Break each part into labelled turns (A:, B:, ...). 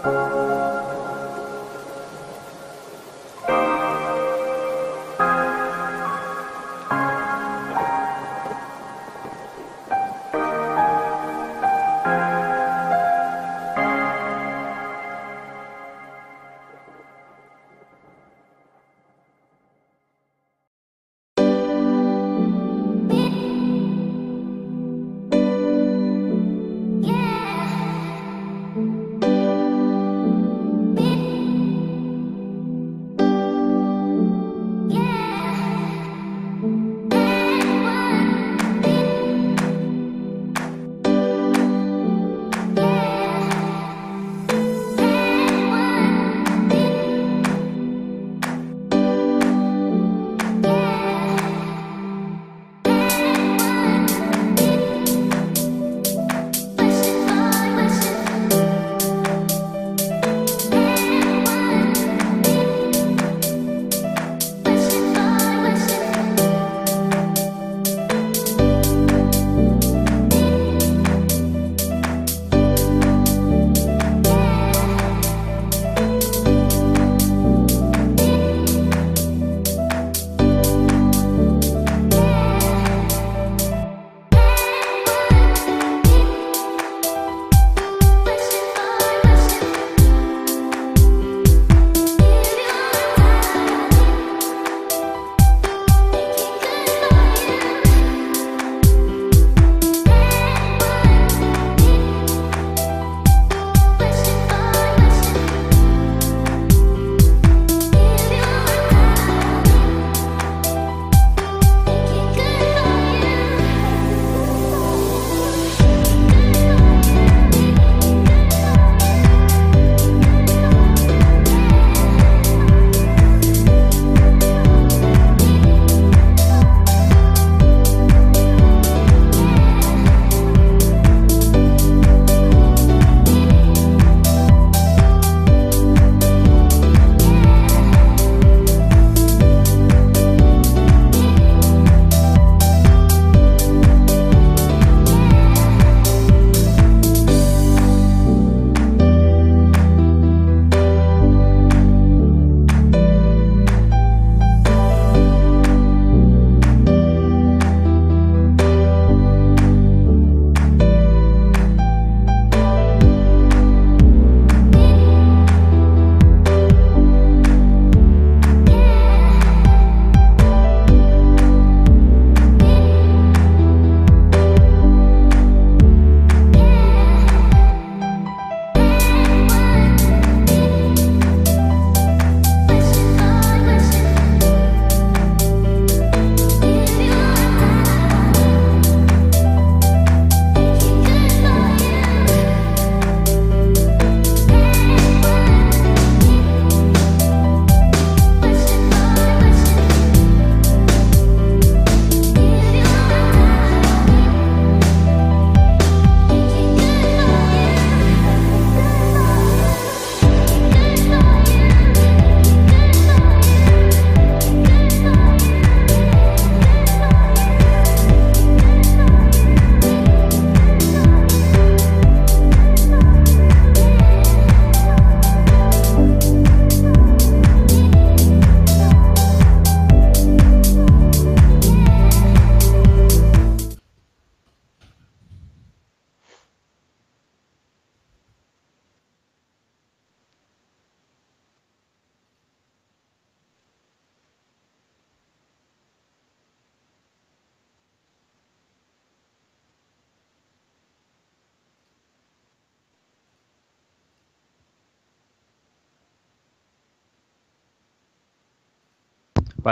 A: By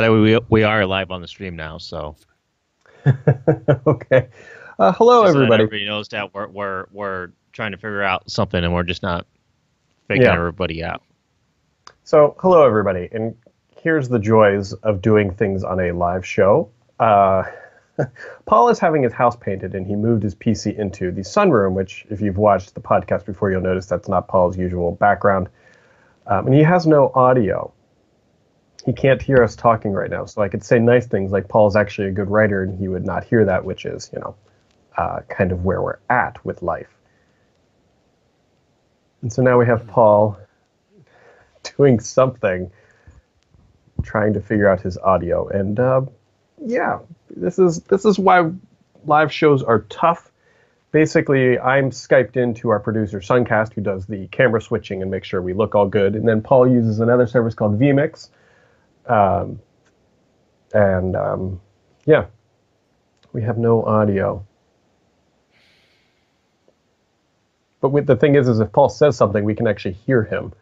A: the way, we are live on the stream now, so
B: Okay. Hello,
A: just so that
B: everybody.
A: everybody knows that we're trying to figure out something, and we're just not faking everybody out.
B: So, hello, everybody. And here's the joys of doing things on a live show. Paul is having his house painted, and he moved his PC into the sunroom, which, if you've watched the podcast before, you'll notice that's not Paul's usual background. And he has no audio. He can't hear us talking right now, so I could say nice things like Paul's actually a good writer, and he would not hear that, which is, kind of where we're at with life. And so now we have Paul doing something, trying to figure out his audio. And yeah, this is why live shows are tough. Basically, I'm Skyped into our producer, Suncast, who does the camera switching and makes sure we look all good. And then Paul uses another service called vMix. Yeah, we have no audio. But the thing is if Paul says something, we can actually hear him.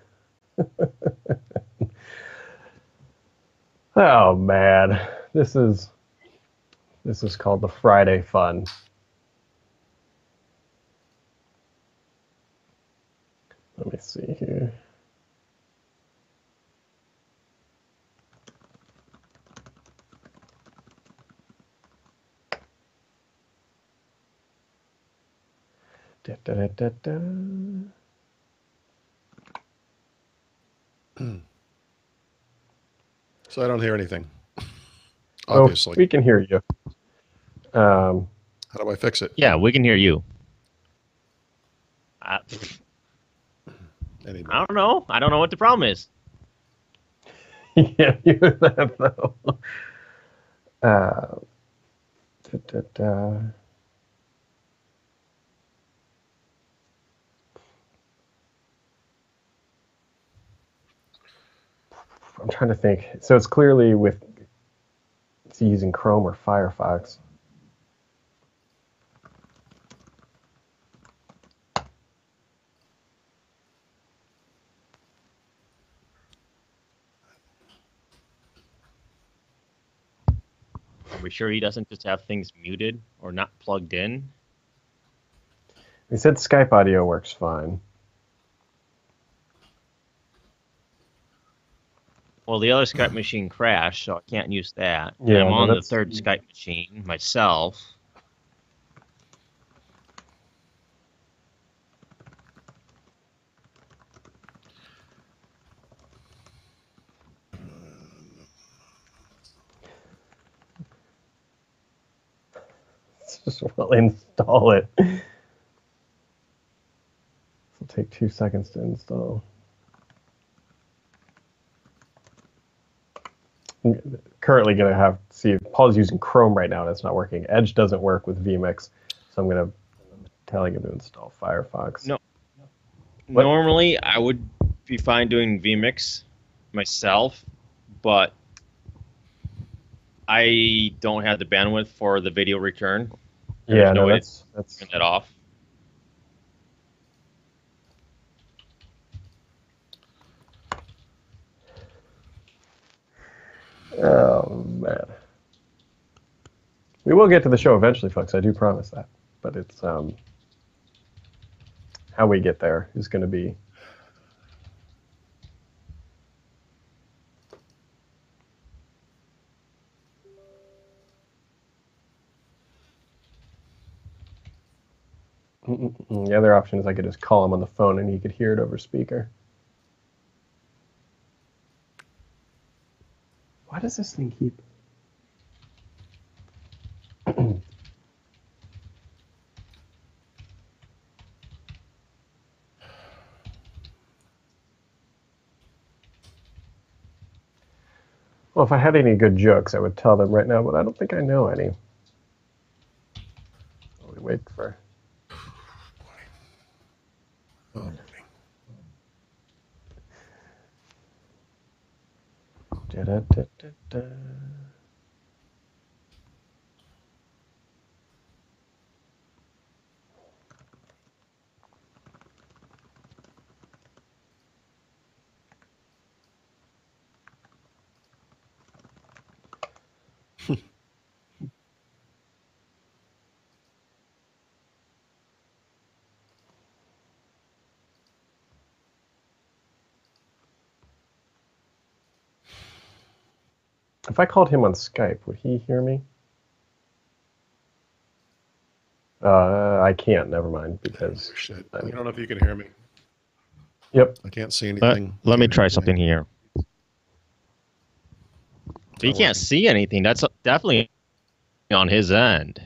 B: Oh, man. This is called the Friday fun. Let me see here. Da, da, da, da, da.
C: So I don't hear anything. Obviously.
B: Oh, we can hear you.
C: How do I fix it?
A: Yeah, we can hear you. I don't know. I don't know what the problem is.
B: Yeah, you that though. Da, da, da. I'm trying to think. So it's clearly it's using Chrome or Firefox.
A: Are we sure he doesn't just have things muted or not plugged in?
B: He said Skype audio works fine.
A: Well, the other Skype machine crashed, so I can't use that.
B: Yeah,
A: I'm
B: no,
A: on the
B: that's-
A: third Skype machine myself.
B: Just will install it. It'll take 2 seconds to install. I'm currently going to see if Paul's using Chrome right now and it's not working. Edge doesn't work with vMix, so I'm telling him to install Firefox.
A: No.
B: What?
A: Normally, I would be fine doing vMix myself, but I don't have the bandwidth for the video return.
B: Yeah,
A: There's no way
B: that's
A: to turn that off.
B: Oh, man. We will get to the show eventually, folks. I do promise that. But it's how we get there is going to be. The other option is I could just call him on the phone and he could hear it over speaker. Why does this thing keep... Well, if I had any good jokes, I would tell them right now, but I don't think I know any. We wait for...
C: Oh,
B: Da-da-da-da-da. If I called him on Skype, would he hear me? I can't. Never mind, because...
C: shit. I don't know if you can hear me.
B: Yep.
C: I can't see anything.
A: Let me try something here. So you can't see anything. That's definitely on his end.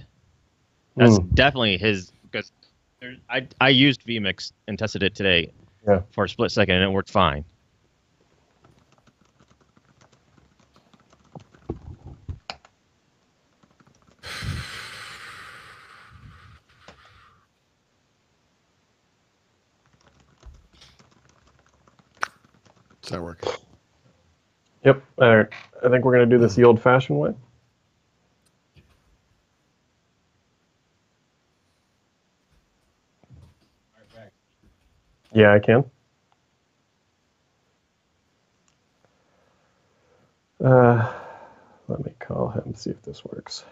A: That's definitely his, because I used vMix and tested it today. for a split second, and it worked fine.
C: It's not working.
B: Yep. All right. I think we're going to do this the old-fashioned way. Yeah, I can. Let me call him, see if this works.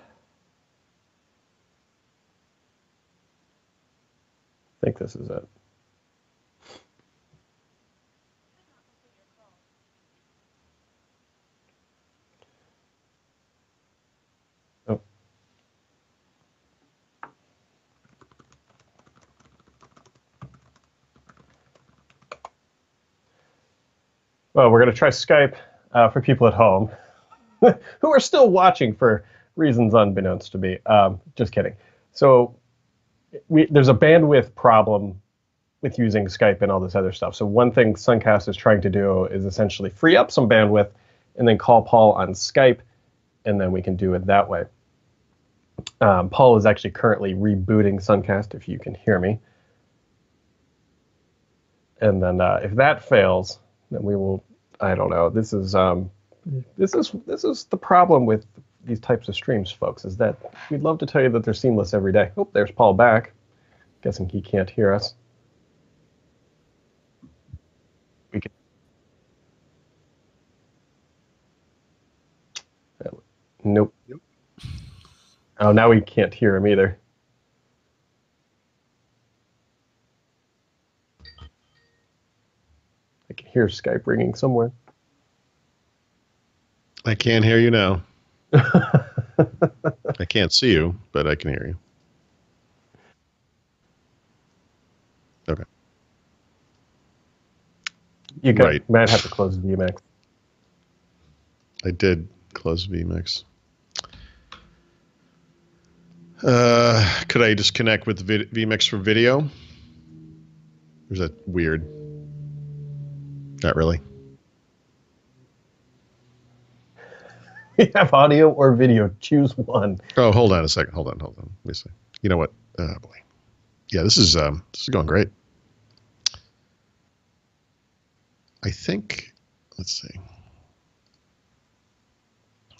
B: I think this is it. Oh. Well, we're going to try Skype for people at home who are still watching for reasons unbeknownst to me. Just kidding. So there's a bandwidth problem with using Skype and all this other stuff. So one thing Suncast is trying to do is essentially free up some bandwidth and then call Paul on Skype, and then we can do it that way. Paul is actually currently rebooting Suncast, if you can hear me. And then if that fails, then we will. I don't know. This is the problem with these types of streams, folks. Is that we'd love to tell you that they're seamless every day. Oh, there's Paul back. Guessing he can't hear us. We can. Nope. Oh, now we can't hear him either. I can hear Skype ringing somewhere.
C: I can't hear you now. I can't see you, but I can hear you. Okay.
B: You might have to close VMix.
C: I did close VMix. Could I just connect with VMix for video? Or is that weird? Not really.
B: We have audio or video. Choose one.
C: Oh, hold on a second. Hold on. Let me see. You know what? Oh, boy. Yeah, this is going great. I think. Let's see.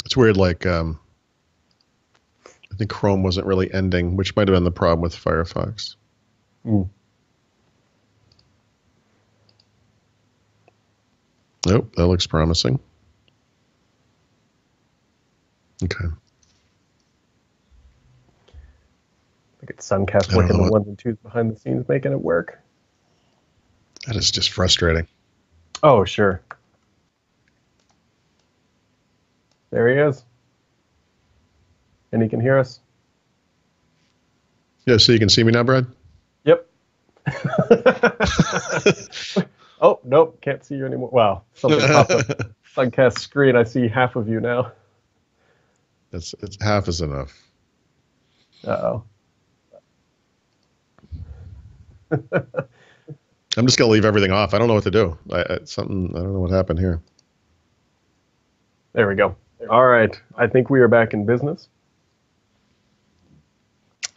C: It's weird. Like, I think Chrome wasn't really ending, which might have been the problem with Firefox.
B: Mm.
C: Nope, that looks promising. Okay.
B: I think it's Suncast working the ones and twos behind the scenes, making it work.
C: That is just frustrating.
B: Oh, sure. There he is. And he can hear us.
C: Yeah, so you can see me now, Brad?
B: Yep. Oh, nope, can't see you anymore. Wow, something popped up. Suncast screen, I see half of you now.
C: It's half is enough.
B: Uh-oh.
C: I'm just going to leave everything off. I don't know what to do. I don't know what happened here.
B: There we go. All right, I think we are back in business.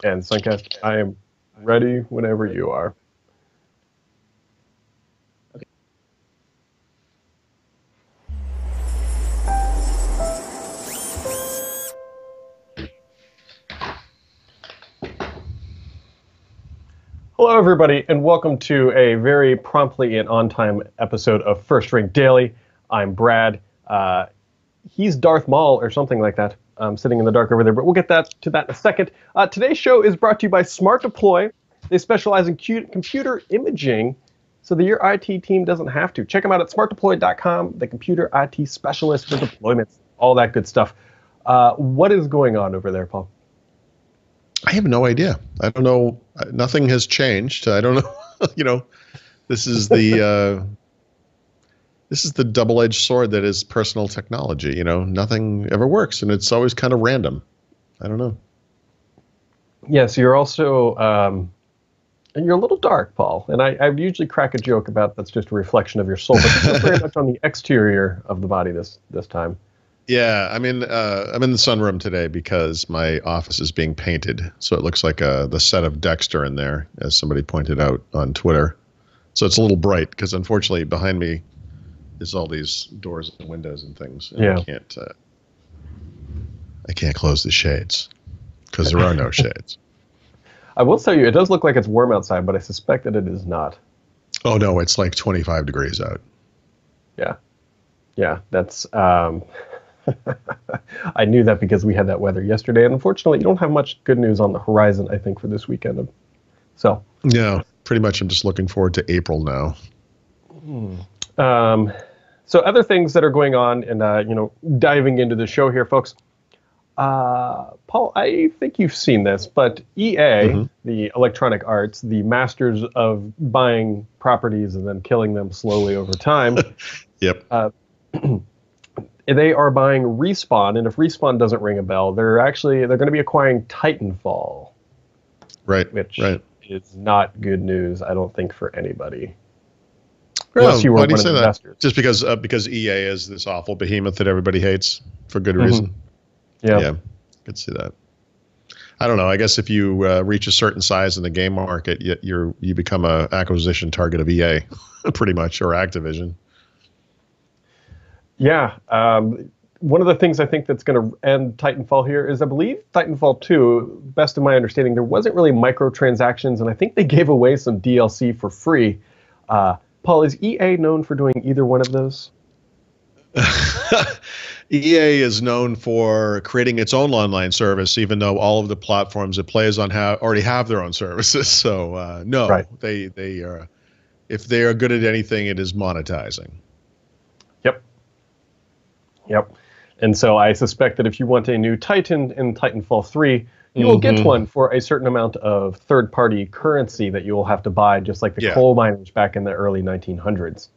B: And Suncast, I am ready whenever you are. Hello, everybody, and welcome to a very promptly and on-time episode of First Ring Daily. I'm Brad. He's Darth Maul or something like that. Sitting in the dark over there, but we'll get to that in a second. Today's show is brought to you by SmartDeploy. They specialize in computer imaging so that your IT team doesn't have to. Check them out at smartdeploy.com, the computer IT specialist for deployments, all that good stuff. What is going on over there, Paul?
C: I have no idea. I don't know. Nothing has changed. I don't know. This is the double-edged sword that is personal technology. Nothing ever works, and it's always kind of random. I don't know.
B: Yeah, so you're also And you're a little dark, Paul. And I usually crack a joke about that's just a reflection of your soul, but this is very much on the exterior of the body this time.
C: Yeah, I'm in the sunroom today because my office is being painted, so it looks like the set of Dexter in there, as somebody pointed out on Twitter. So it's a little bright because unfortunately behind me is all these doors and windows and things. And
B: yeah.
C: I can't close the shades because there are no shades.
B: I will tell you, it does look like it's warm outside, but I suspect that it is not.
C: Oh, no, it's like 25 degrees out.
B: Yeah. Yeah, that's... I knew that because we had that weather yesterday, and unfortunately, you don't have much good news on the horizon, I think, for this weekend. So...
C: Yeah, pretty much I'm just looking forward to April now.
B: So other things that are going on, and, diving into the show here, folks... Paul, I think you've seen this, but EA, the Electronic Arts, the masters of buying properties and then killing them slowly over time.
C: Yep.
B: They are buying Respawn, and if Respawn doesn't ring a bell, they're going to be acquiring Titanfall.
C: Right.
B: Which is not good news, I don't think, for anybody.
C: Unless you were one of the investors. Just because EA is this awful behemoth that everybody hates for good reason. Yeah, could see that. I don't know. I guess if you reach a certain size in the game market, you become a acquisition target of EA, pretty much, or Activision.
B: Yeah. One of the things I think that's going to end Titanfall here is, I believe, Titanfall 2, best of my understanding, there wasn't really microtransactions, and I think they gave away some DLC for free. Paul, is EA known for doing either one of those?
C: EA is known for creating its own online service, even though all of the platforms it plays on already have their own services. So no, right. they are, if they are good at anything, it is monetizing.
B: Yep. And so I suspect that if you want a new Titan in Titanfall 3, you will get one for a certain amount of third-party currency that you will have to buy, just like the coal miners back in the early 1900s.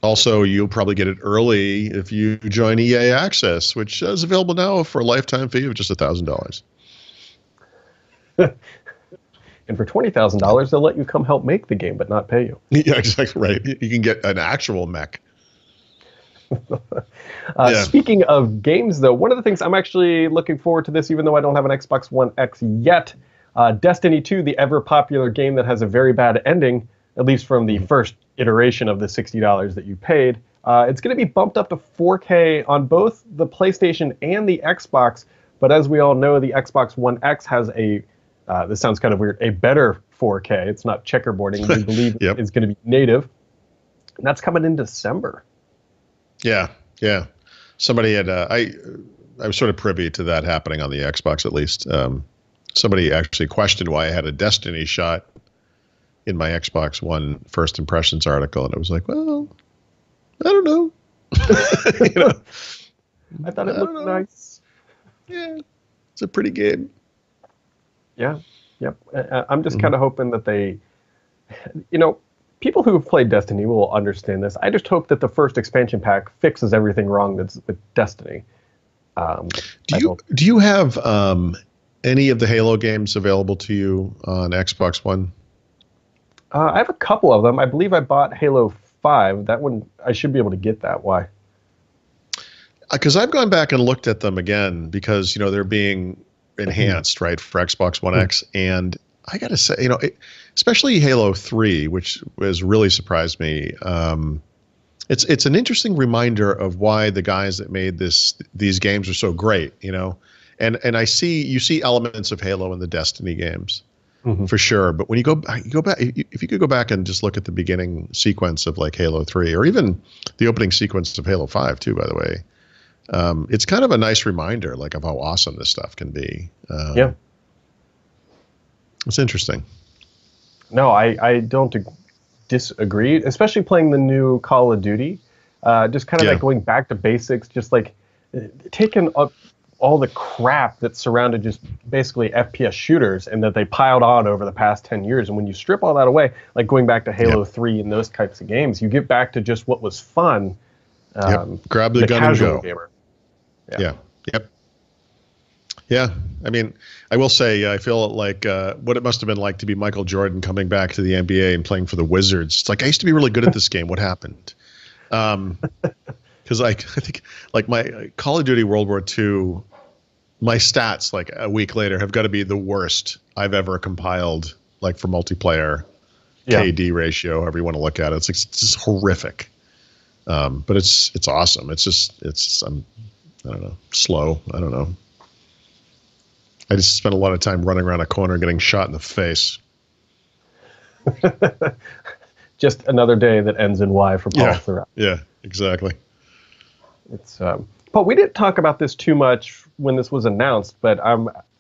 C: Also, you'll probably get it early if you join EA Access, which is available now for a lifetime fee of just $1,000.
B: And for $20,000, they'll let you come help make the game, but not pay you.
C: Yeah, exactly right. You can get an actual mech.
B: Speaking of games, though, one of the things I'm actually looking forward to this, even though I don't have an Xbox One X yet, Destiny 2, the ever-popular game that has a very bad ending, at least from the first iteration of the $60 that you paid. It's going to be bumped up to 4K on both the PlayStation and the Xbox, but as we all know, the Xbox One X has this sounds kind of weird, a better 4K. It's not checkerboarding. We believe it's going to be native. And that's coming in December.
C: Yeah. Somebody had, I was sort of privy to that happening on the Xbox, at least. Somebody actually questioned why I had a Destiny shot in my Xbox One first impressions article, and I was like, well, I don't know.
B: I thought it looked nice.
C: Yeah, it's a pretty game.
B: Yeah, yep. I'm just kind of hoping that they, people who have played Destiny will understand this. I just hope that the first expansion pack fixes everything wrong that's with Destiny.
C: Do you have any of the Halo games available to you on Xbox One?
B: I have a couple of them. I believe I bought Halo 5. That one, I should be able to get that. Why?
C: Because I've gone back and looked at them again because, they're being enhanced, right, for Xbox One X. And I got to say, especially Halo 3, which has really surprised me. It's an interesting reminder of why the guys that made these games are so great, And you see elements of Halo in the Destiny games. For sure, but when you go back, if you could go back and just look at the beginning sequence of like Halo 3, or even the opening sequence of Halo 5 too, by the way, it's kind of a nice reminder, like, of how awesome this stuff can be. It's interesting.
B: No, I don't disagree, especially playing the new Call of Duty. Just kind of like going back to basics, just like taking up all the crap that surrounded just basically FPS shooters and that they piled on over the past 10 years. And when you strip all that away, like going back to Halo 3 and those types of games, you get back to just what was fun.
C: Grab the gun and go.
B: Gamer.
C: Yeah. I mean, I will say I feel like what it must have been like to be Michael Jordan coming back to the NBA and playing for the Wizards. It's like I used to be really good at this game. What happened? Because I think like my Call of Duty World War II, my stats like a week later have got to be the worst I've ever compiled, like for multiplayer. KD ratio, however you want to look at it. It's like it's just horrific. But it's awesome. I don't know, slow. I don't know. I just spent a lot of time running around a corner getting shot in the face.
B: Just another day that ends in Y for Paul Thurrott.
C: Yeah, exactly.
B: It's Paul, we didn't talk about this too much when this was announced, but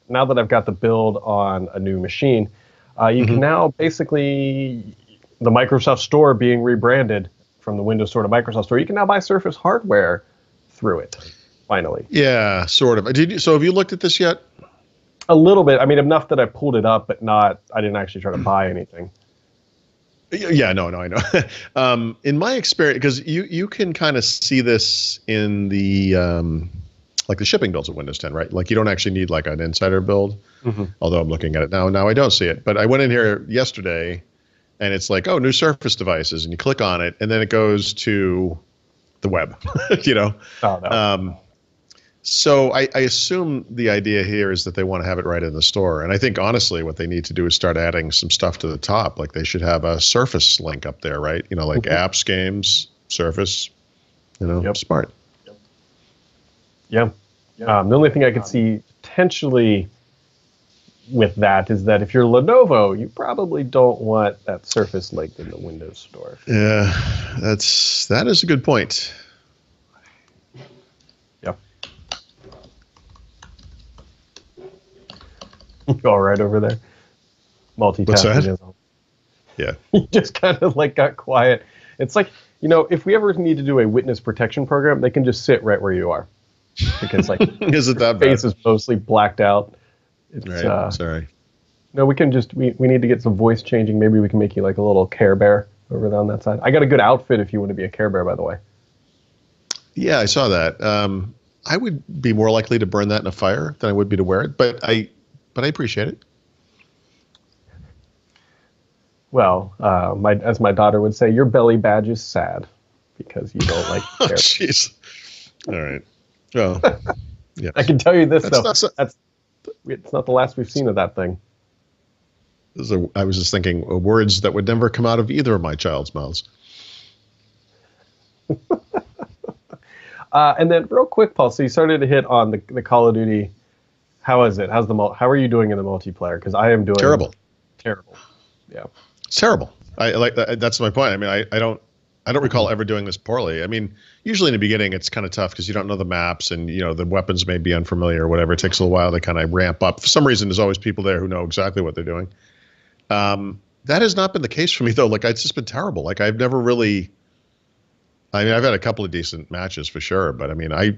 B: now that I've got the build on a new machine, you can now basically, the Microsoft Store being rebranded from the Windows Store to Microsoft Store, you can now buy Surface hardware through it, finally.
C: Yeah, sort of. So have you looked at this yet?
B: A little bit. I mean, enough that I pulled it up, but I didn't actually try to buy anything.
C: Yeah, no, I know. In my experience, because you can kind of see this in the like the shipping builds of Windows 10, right? Like you don't actually need like an insider build, although I'm looking at it now. Now I don't see it, but I went in here yesterday, and it's like, oh, new Surface devices, and you click on it, and then it goes to the web, you know.
B: Oh, no.
C: So I assume the idea here is that they want to have it right in the store. And I think, honestly, what they need to do is start adding some stuff to the top. Like they should have a Surface link up there, right? You know, like apps, games, Surface, you know, smart.
B: Yeah. The only thing I could see potentially with that is that if you're Lenovo, you probably don't want that Surface link in the Windows Store.
C: Yeah, that is a good point.
B: Go right over there. Multitasking.
C: Yeah.
B: You just kind of like got quiet. It's like, you know, if we ever need to do a witness protection program, they can just sit right where you are. Because like
C: is it that
B: face
C: bad?
B: Is mostly blacked out. It's,
C: right. Sorry.
B: No, we can just we need to get some voice changing. Maybe we can make you like a little Care Bear over there on that side. I got a good outfit if you want to be a Care Bear, by the way.
C: Yeah, I saw that. I would be more likely to burn that in a fire than I would be to wear it, but I appreciate it.
B: Well, as my daughter would say, your belly badge is sad because you don't like
C: Oh, jeez. All right. Well, yeah.
B: I can tell you this,
C: That's
B: it's not the last we've seen of that thing.
C: I was just thinking words that would never come out of either of my child's mouths.
B: And then real quick, Paul, so you started to hit on the Call of Duty. How is it? How are you doing in the multiplayer? Because I am doing
C: terrible.
B: Yeah,
C: it's terrible. I like that. That's my point. I mean, I don't recall ever doing this poorly. I mean, usually in the beginning it's kind of tough because you don't know the maps and you know the weapons may be unfamiliar or whatever. It takes a little while to kind of ramp up. For some reason, there's always people there who know exactly what they're doing. That has not been the case for me though. Like it's just been terrible. Like I've never really. I mean, I've had a couple of decent matches for sure, but I mean, I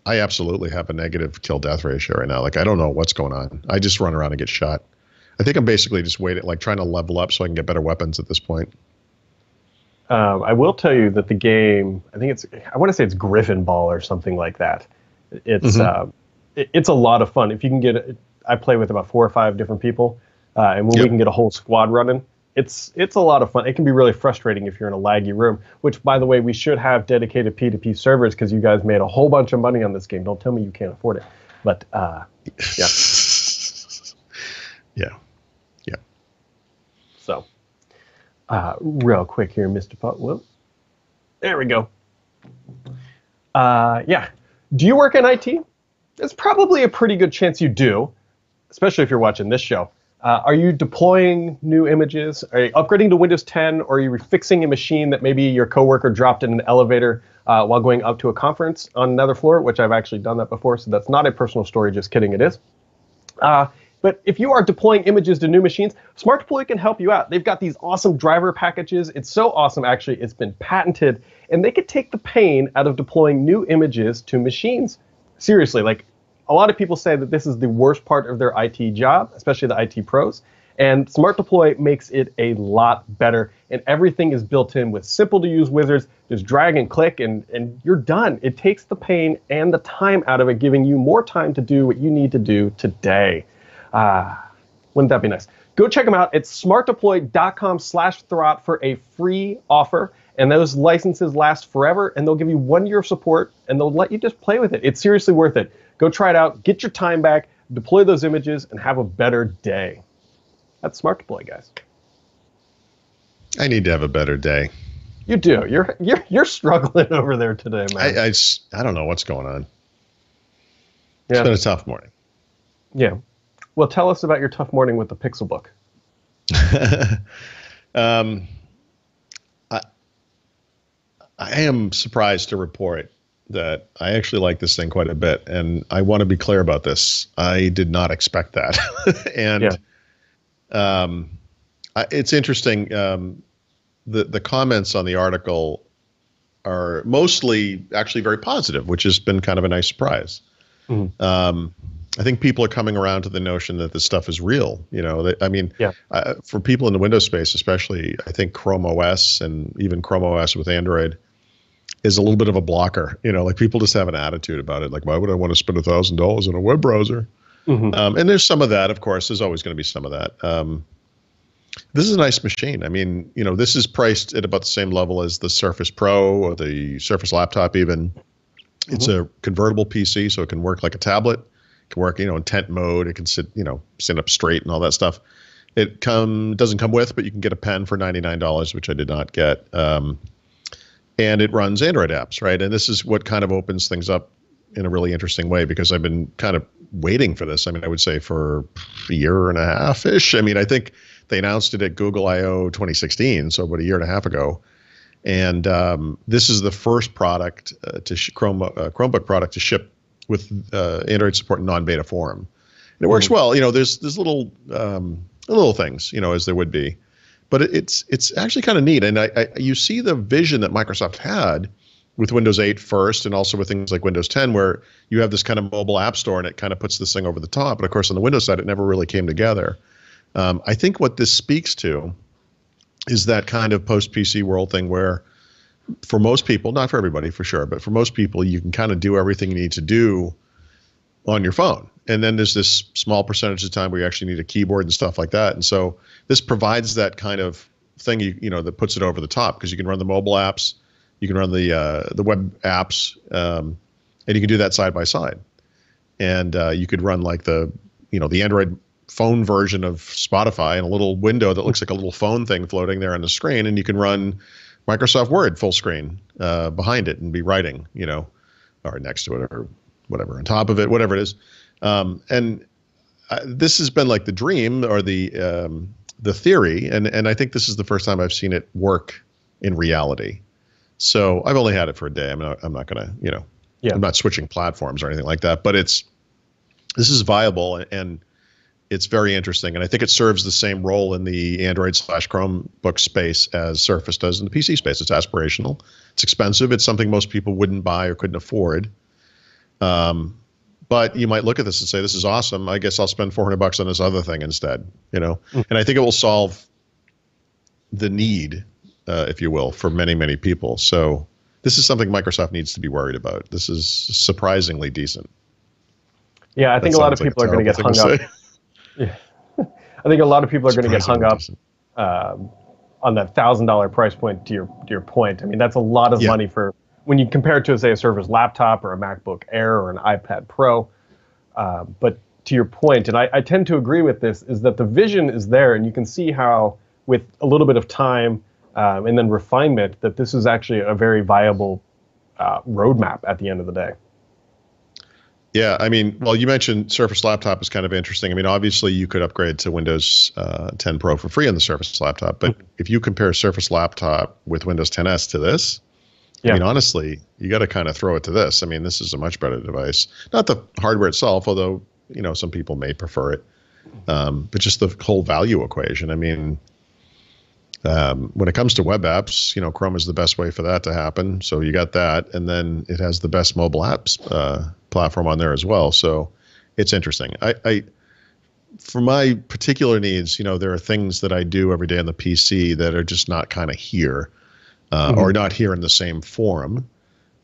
C: absolutely have a negative kill-death ratio right now. Like, I don't know what's going on. I just run around and get shot. I think I'm basically just trying to level up so I can get better weapons at this point.
B: I will tell you that the game, I want to say it's Griffin Ball or something like that. It's it's a lot of fun. If you can get it, I play with about 4 or 5 different people, and when we can get a whole squad running, it's a lot of fun. It can be really frustrating if you're in a laggy room, which, by the way, we should have dedicated P2P servers because you guys made a whole bunch of money on this game. Don't tell me you can't afford it. But, yeah.
C: Yeah.
B: So, real quick here, Mr. Pot. Whoop. There we go. Yeah. Do you work in IT? There's probably a pretty good chance you do, especially if you're watching this show. Are you deploying new images? Are you upgrading to Windows 10? Or are you fixing a machine that maybe your coworker dropped in an elevator while going up to a conference on another floor, which I've actually done that before, so that's not a personal story, just kidding, it is. But if you are deploying images to new machines, SmartDeploy can help you out. They've got these awesome driver packages. It's so awesome, actually, it's been patented. And they could take the pain out of deploying new images to machines. Seriously, like, a lot of people say that this is the worst part of their IT job, especially the IT pros. And SmartDeploy makes it a lot better. And everything is built in with simple-to-use wizards. Just drag and click, and you're done. It takes the pain and the time out of it, giving you more time to do what you need to do today. Wouldn't that be nice? Go check them out at smartdeploy.com/Thurrott for a free offer. And those licenses last forever, and they'll give you 1 year of support, and they'll let you just play with it. It's seriously worth it. Go try it out, get your time back, deploy those images, and have a better day. That's SmartDeploy, guys.
C: I need to have a better day.
B: You do. You're struggling over there today, man.
C: I don't know what's going on.
B: Yeah.
C: It's been a tough morning.
B: Yeah. Well, tell us about your tough morning with the Pixelbook.
C: I am surprised to report that I actually like this thing quite a bit, and I want to be clear about this. I did not expect that, and it's interesting. The comments on the article are mostly actually very positive, which has been kind of a nice surprise. Mm-hmm. I think people are coming around to the notion that this stuff is real. For people in the Windows space, especially, I think Chrome OS and even Chrome OS with Android is a little bit of a blocker. Like people just have an attitude about it. Like, why would I want to spend $1,000 on a web browser? Mm-hmm. And there's some of that, of course. There's always going to be some of that. This is a nice machine. I mean, this is priced at about the same level as the Surface Pro or the Surface Laptop even. Mm-hmm. It's a convertible PC, so it can work like a tablet. It can work, in tent mode. It can sit up straight and all that stuff. It doesn't come with, but you can get a pen for $99, which I did not get. And it runs Android apps, right? And this is what kind of opens things up in a really interesting way, because I've been kind of waiting for this. I mean, I would say for a year and a half-ish. I mean, I think they announced it at Google I/O 2016, so about a year and a half ago. And this is the first product Chromebook product to ship with Android support in non-beta form. And it works well. There's little things, as there would be. But it's actually kind of neat. And you see the vision that Microsoft had with Windows 8 first, and also with things like Windows 10, where you have this kind of mobile app store and it kind of puts this thing over the top. But of course, on the Windows side, it never really came together. I think what this speaks to is that kind of post-PC world thing where for most people, not for everybody for sure, but for most people, you can kind of do everything you need to do on your phone. And then there's this small percentage of the time where you actually need a keyboard and stuff like that. And so this provides that kind of thing, that puts it over the top, because you can run the mobile apps, you can run the web apps, and you can do that side by side. And you could run like the Android phone version of Spotify in a little window that looks like a little phone thing floating there on the screen, and you can run Microsoft Word full screen behind it and be writing, or next to it or whatever, on top of it, whatever it is. This has been like the dream or the theory, and I think this is the first time I've seen it work in reality. So I've only had it for a day. I'm not gonna, I'm not switching platforms or anything like that. But this is viable, and it's very interesting, and I think it serves the same role in the Android/Chromebook space as Surface does in the PC space. It's aspirational. It's expensive. It's something most people wouldn't buy or couldn't afford. But you might look at this and say, this is awesome. I guess I'll spend $400 on this other thing instead, And I think it will solve the need, if you will, for many, many people. So this is something Microsoft needs to be worried about. This is surprisingly decent.
B: Yeah, I think a lot of people are going to get hung up. Yeah. I think a lot of people are going to get hung up on that $1,000 price point, to your point. I mean, that's a lot of money for when you compare it to, say, a Surface laptop or a MacBook Air or an iPad Pro. But to your point, and I tend to agree with this, is that the vision is there, and you can see how, with a little bit of time and then refinement, that this is actually a very viable roadmap at the end of the day.
C: Yeah, I mean, well, you mentioned Surface Laptop is kind of interesting. I mean, obviously, you could upgrade to Windows 10 Pro for free on the Surface Laptop, but if you compare Surface Laptop with Windows 10s to this, I mean, honestly, you got to kind of throw it to this. I mean, this is a much better device. Not the hardware itself, although, some people may prefer it, but just the whole value equation. I mean, when it comes to web apps, Chrome is the best way for that to happen. So you got that, and then it has the best mobile apps platform on there as well. So it's interesting. for my particular needs, there are things that I do every day on the PC that are just not kind of here, or not here in the same form.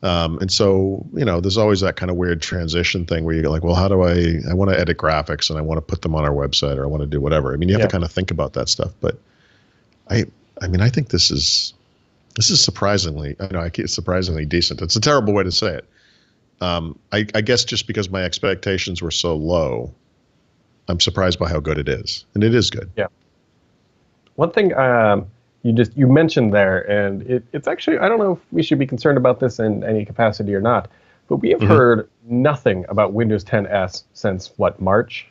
C: And so, there's always that kind of weird transition thing where you're like, well, how do I want to edit graphics and I want to put them on our website, or I want to do whatever. I mean, you have to kind of think about that stuff. But I think this is surprisingly, it's surprisingly decent. It's a terrible way to say it. I guess just because my expectations were so low, I'm surprised by how good it is. And it is good.
B: Yeah. One thing, you mentioned there, and it's actually, I don't know if we should be concerned about this in any capacity or not, but we have heard nothing about Windows 10s since March?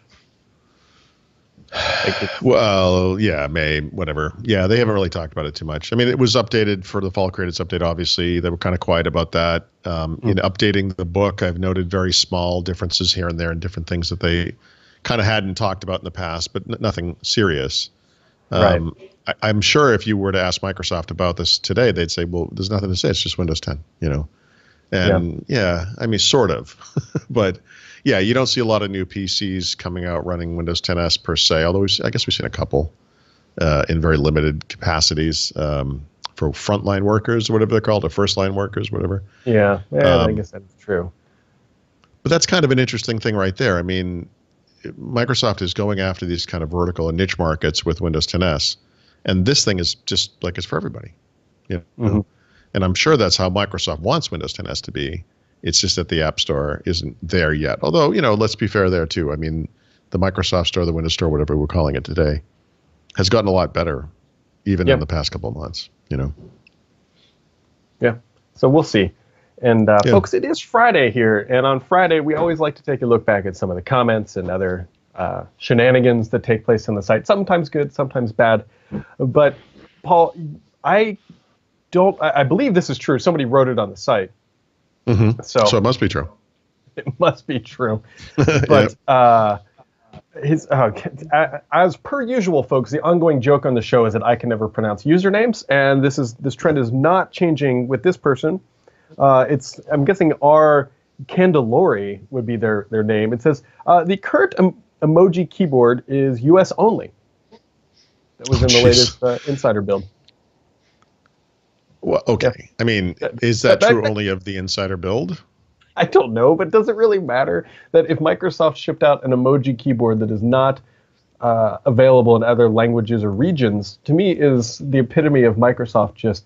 C: Well, yeah, May, whatever. Yeah, they haven't really talked about it too much. I mean, it was updated for the Fall Creators Update, obviously. They were kind of quiet about that. In updating the book, I've noted very small differences here and there and different things that they kind of hadn't talked about in the past, but nothing serious.
B: Right.
C: I'm sure if you were to ask Microsoft about this today, they'd say, well, there's nothing to say. It's just Windows 10, And I mean, sort of. But yeah, you don't see a lot of new PCs coming out running Windows 10s per se, although I guess we've seen a couple in very limited capacities for frontline workers, or whatever they're called, or first-line workers, whatever.
B: Yeah, I guess that's true.
C: But that's kind of an interesting thing right there. I mean, Microsoft is going after these kind of vertical and niche markets with Windows 10s. And this thing is just like it's for everybody. And I'm sure that's how Microsoft wants Windows 10s to be. It's just that the App Store isn't there yet. Although, let's be fair there too. I mean, the Microsoft Store, the Windows Store, whatever we're calling it today, has gotten a lot better even in the past couple of months,
B: Yeah. So we'll see. And folks, it is Friday here. And on Friday, we always like to take a look back at some of the comments and other shenanigans that take place on the site. Sometimes good, sometimes bad. But Paul, I believe this is true. Somebody wrote it on the site. So
C: it must be true.
B: It must be true. But as per usual, folks, the ongoing joke on the show is that I can never pronounce usernames, and this trend is not changing with this person. I'm guessing R. Candelori would be their name. It says the current emoji keyboard is US only. That was in the latest Insider build.
C: Well, okay. Yeah. I mean, is that true only of the Insider build?
B: I don't know, but does it really matter that if Microsoft shipped out an emoji keyboard that is not available in other languages or regions, to me is the epitome of Microsoft just,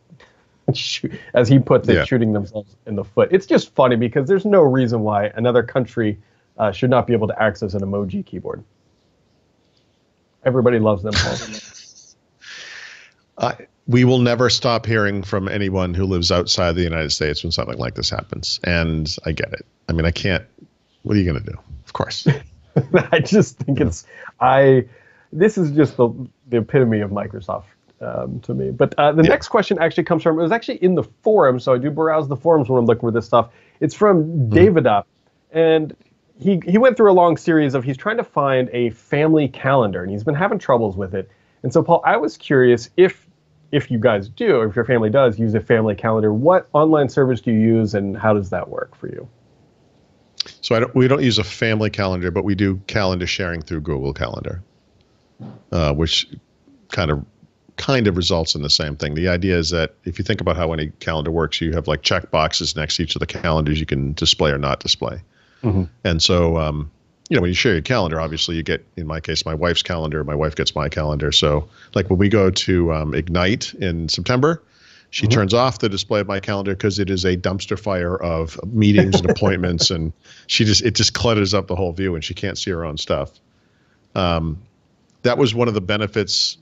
B: as he puts it, shooting themselves in the foot. It's just funny because there's no reason why another country should not be able to access an emoji keyboard. Everybody loves them, Paul.
C: We will never stop hearing from anyone who lives outside the United States when something like this happens. And I get it. I mean, I can't. What are you going to do? Of course.
B: I just think this is just the epitome of Microsoft to me. But the next question actually comes from, it was actually in the forum. So I do browse the forums when I'm looking for this stuff. It's from David Up. And he went through a long series of, he's trying to find a family calendar, and he's been having troubles with it. And so, Paul, I was curious if you guys do, or if your family does use a family calendar, what online service do you use, and how does that work for you?
C: So we don't use a family calendar, but we do calendar sharing through Google Calendar, which kind of results in the same thing. The idea is that if you think about how any calendar works, you have like check boxes next to each of the calendars you can display or not display. And so, when you share your calendar, obviously you get, in my case, my wife's calendar. My wife gets my calendar. So like when we go to Ignite in September, she turns off the display of my calendar because it is a dumpster fire of meetings and appointments, and it just clutters up the whole view, and she can't see her own stuff. That was one of the benefits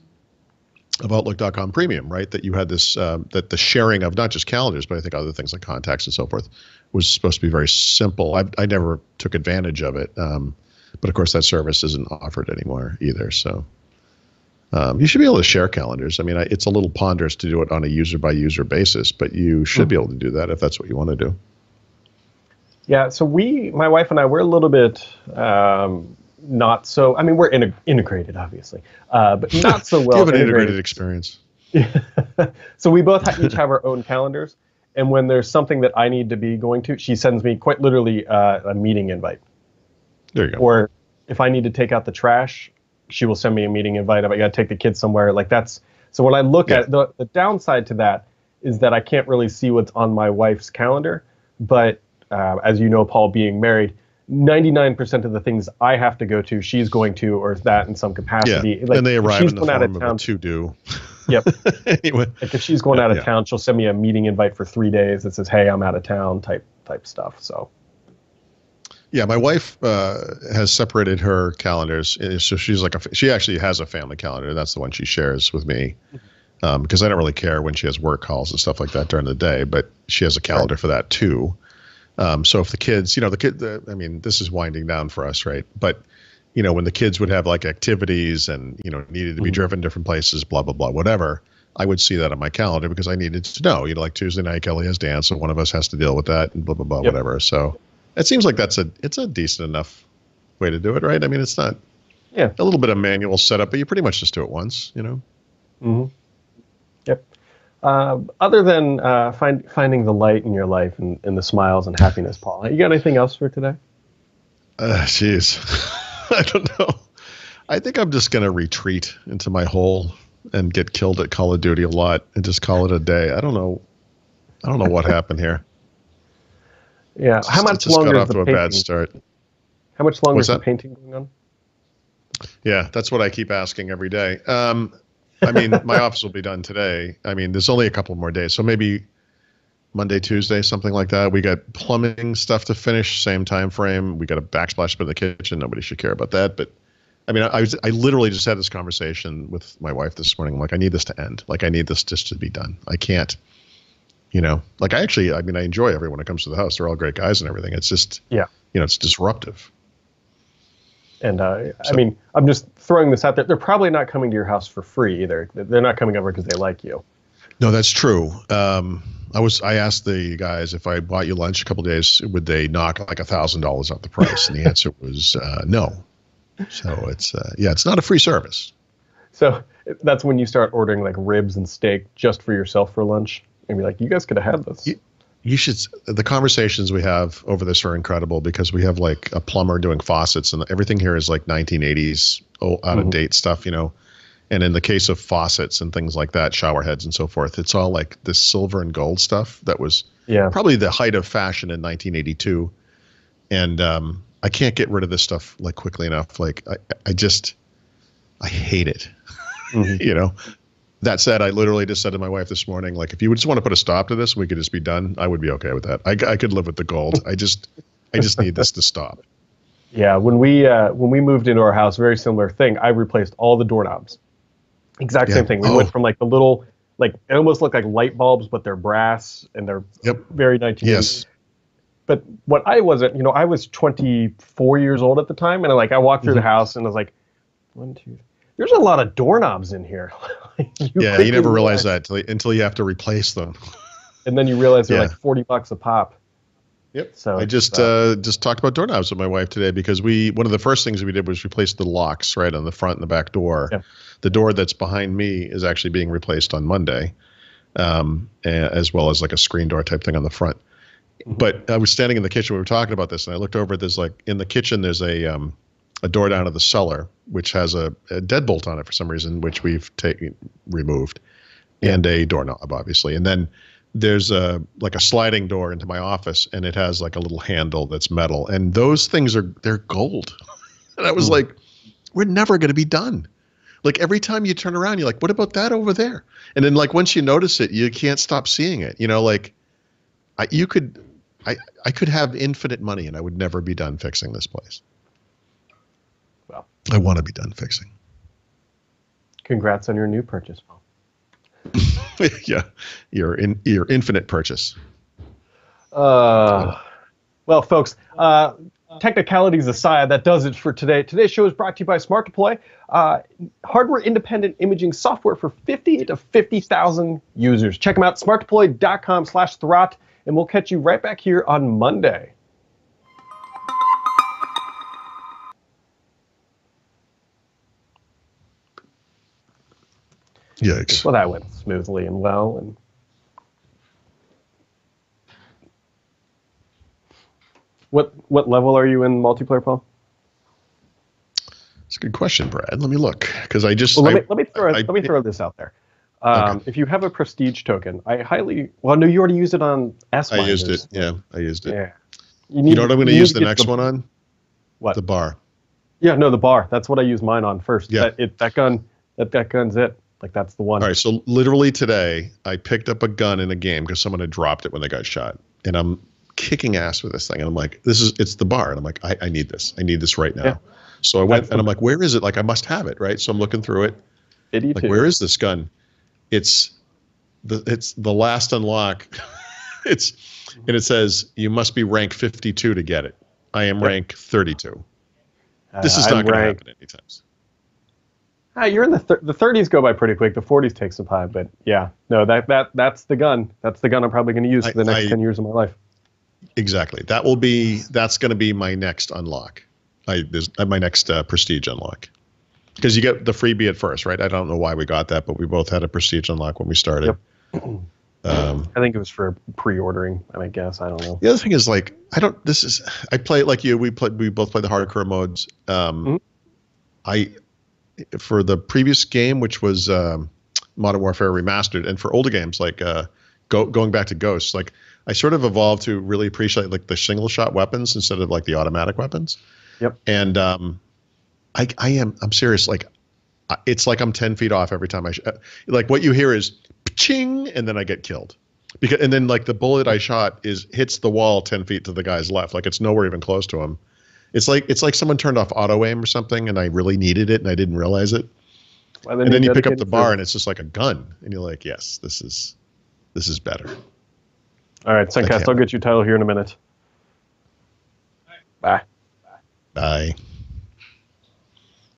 C: of Outlook.com Premium, right? That you had this, that the sharing of not just calendars, but I think other things like contacts and so forth was supposed to be very simple. I never took advantage of it. But of course that service isn't offered anymore either. So you should be able to share calendars. I mean, it's a little ponderous to do it on a user by user basis, but you should be able to do that if that's what you want to do.
B: Yeah. So my wife and I, we're a little bit, not so, I mean, we're integrated, obviously, but not so well.
C: You have an integrated experience.
B: So we both each have our own calendars. And when there's something that I need to be going to, she sends me quite literally a meeting invite.
C: There you go.
B: Or if I need to take out the trash, she will send me a meeting invite. I got to take the kids somewhere. Like that's so when I look at the downside to that is that I can't really see what's on my wife's calendar. But as you know, Paul, being married, 99% of the things I have to go to, she's going to, or is that in some capacity.
C: Yeah.
B: Like,
C: and they arrive in the form of a to-do.
B: Yep.
C: Anyway.
B: Like if she's going out of town, she'll send me a meeting invite for 3 days that says, "Hey, I'm out of town," type stuff. So.
C: Yeah, my wife has separated her calendars, so she's like she actually has a family calendar. That's the one she shares with me, because I don't really care when she has work calls and stuff like that during the day. But she has a calendar for that too. So if the kids, I mean, this is winding down for us, right? But when the kids would have like activities and needed to be driven different places, blah blah blah, whatever, I would see that on my calendar because I needed to know. Like Tuesday night, Kelly has dance, and one of us has to deal with that, and blah blah blah, whatever. So. It seems like it's a decent enough way to do it, right? I mean, it's not a little bit of manual setup, but you pretty much just do it once,
B: Mm-hmm. Yep. Other than finding the light in your life and the smiles and happiness, Paul, you got anything else for today?
C: Jeez, I don't know. I think I'm just gonna retreat into my hole and get killed at Call of Duty a lot and just call it a day. I don't know what happened here.
B: Yeah. How much longer
C: got
B: is
C: off
B: the
C: to a
B: painting?
C: bad start.
B: How much longer is the painting going on?
C: Yeah, that's what I keep asking every day. I mean, my office will be done today. I mean, there's only a couple more days, so maybe Monday, Tuesday, something like that. We got plumbing stuff to finish, same time frame. We got a backsplash in the kitchen. Nobody should care about that. But I mean, I literally just had this conversation with my wife this morning. I'm like, I need this to end. Like, I need this just to be done. I can't. Like I enjoy everyone that comes to the house. They're all great guys and everything. It's just, it's disruptive.
B: And I mean, I'm just throwing this out there. They're probably not coming to your house for free either. They're not coming over because they like you.
C: No, that's true. I asked the guys if I bought you lunch a couple of days, would they knock like $1,000 off the price? And the answer was no. So it's not a free service.
B: So that's when you start ordering like ribs and steak just for yourself for lunch. And be like, you guys could have had this.
C: You should. The conversations we have over this are incredible because we have like a plumber doing faucets and everything here is like 1980s out of date stuff, And in the case of faucets and things like that, shower heads and so forth, it's all like this silver and gold stuff that was probably the height of fashion in 1982. And I can't get rid of this stuff like quickly enough. Like I hate it. That said, I literally just said to my wife this morning, like, if you would just want to put a stop to this, we could just be done. I would be okay with that. I could live with the gold. I just need this to stop.
B: Yeah, when we moved into our house, very similar thing. I replaced all the doorknobs. Exact same thing. We went from like the little, like it almost looked like light bulbs, but they're brass and they're very 1980s.
C: Yes.
B: But what I wasn't, I was 24 years old at the time, and I walked through the house and I was like, 1, 2. There's a lot of doorknobs in here.
C: You never realize that until you have to replace them.
B: And then you realize they're like $40 a pop.
C: Yep. So I just talked about doorknobs with my wife today because one of the first things we did was replace the locks right on the front and the back door. Yeah. The door that's behind me is actually being replaced on Monday, as well as like a screen door type thing on the front. Mm-hmm. But I was standing in the kitchen. We were talking about this, and I looked over. There's like in the kitchen. There's a door down to the cellar, which has a deadbolt on it for some reason, which we've removed, and a doorknob, obviously. And then there's a sliding door into my office, and it has like a little handle that's metal. And those things they're gold. And I was like, we're never going to be done. Like every time you turn around, you're like, what about that over there? And then like once you notice it, you can't stop seeing it. I could have infinite money, and I would never be done fixing this place.
B: Well,
C: I want to be done fixing.
B: Congrats on your new purchase, Paul.
C: Yeah, your infinite purchase.
B: Well, folks, technicalities aside, that does it for today. Today's show is brought to you by SmartDeploy, hardware-independent imaging software for 50 to 50,000 users. Check them out, smartdeploy.com/Thurrott, and we'll catch you right back here on Monday.
C: Yikes.
B: Well, that went smoothly and well. And what level are you in multiplayer, Paul?
C: It's a good question, Brad. Let me look because I just
B: Well, let me throw this out there.
C: Okay.
B: If you have a prestige token, I highly no, you already used it on S.
C: I used it. Yeah, I used it.
B: Yeah.
C: You know what I'm going to use the next one on?
B: What?
C: The bar.
B: Yeah, no, the bar. That's what I use mine on first.
C: Yeah.
B: That gun's it. Like that's the one.
C: All right. So literally today, I picked up a gun in a game because someone had dropped it when they got shot, and I'm kicking ass with this thing, and I'm like, it's the bar, and I'm like, I need this. I need this right now. Yeah. So I went and I'm like, where is it? Like I must have it, right? So I'm looking through it. Like where is this gun? It's the last unlock. And it says you must be rank 52 to get it. I am rank 32. This is not going to happen anytime soon.
B: You're in the 30s go by pretty quick. The 40s take some time, but yeah, no, that's the gun. That's the gun I'm probably going to use for the next 10 years of my life.
C: Exactly. That's going to be my next unlock. My next prestige unlock. Because you get the freebie at first, right? I don't know why we got that, but we both had a prestige unlock when we started.
B: Yep. I think it was for pre-ordering, I guess. I don't know.
C: The other thing is like I play it like you. We both play the hardcore modes. For the previous game, which was Modern Warfare Remastered, and for older games like going back to Ghosts, like I sort of evolved to really appreciate like the single shot weapons instead of like the automatic weapons.
B: Yep.
C: And I'm serious. Like it's like I'm 10 feet off every time like what you hear is ching, and then I get killed and then like the bullet I shot hits the wall 10 feet to the guy's left. Like it's nowhere even close to him. It's like someone turned off auto aim or something, and I really needed it, and I didn't realize it. Well, and then you pick up the bar, and it's just like a gun, and you're like, "Yes, this is better."
B: All right, Suncast, I'll get you title here in a minute. Bye.
C: Bye.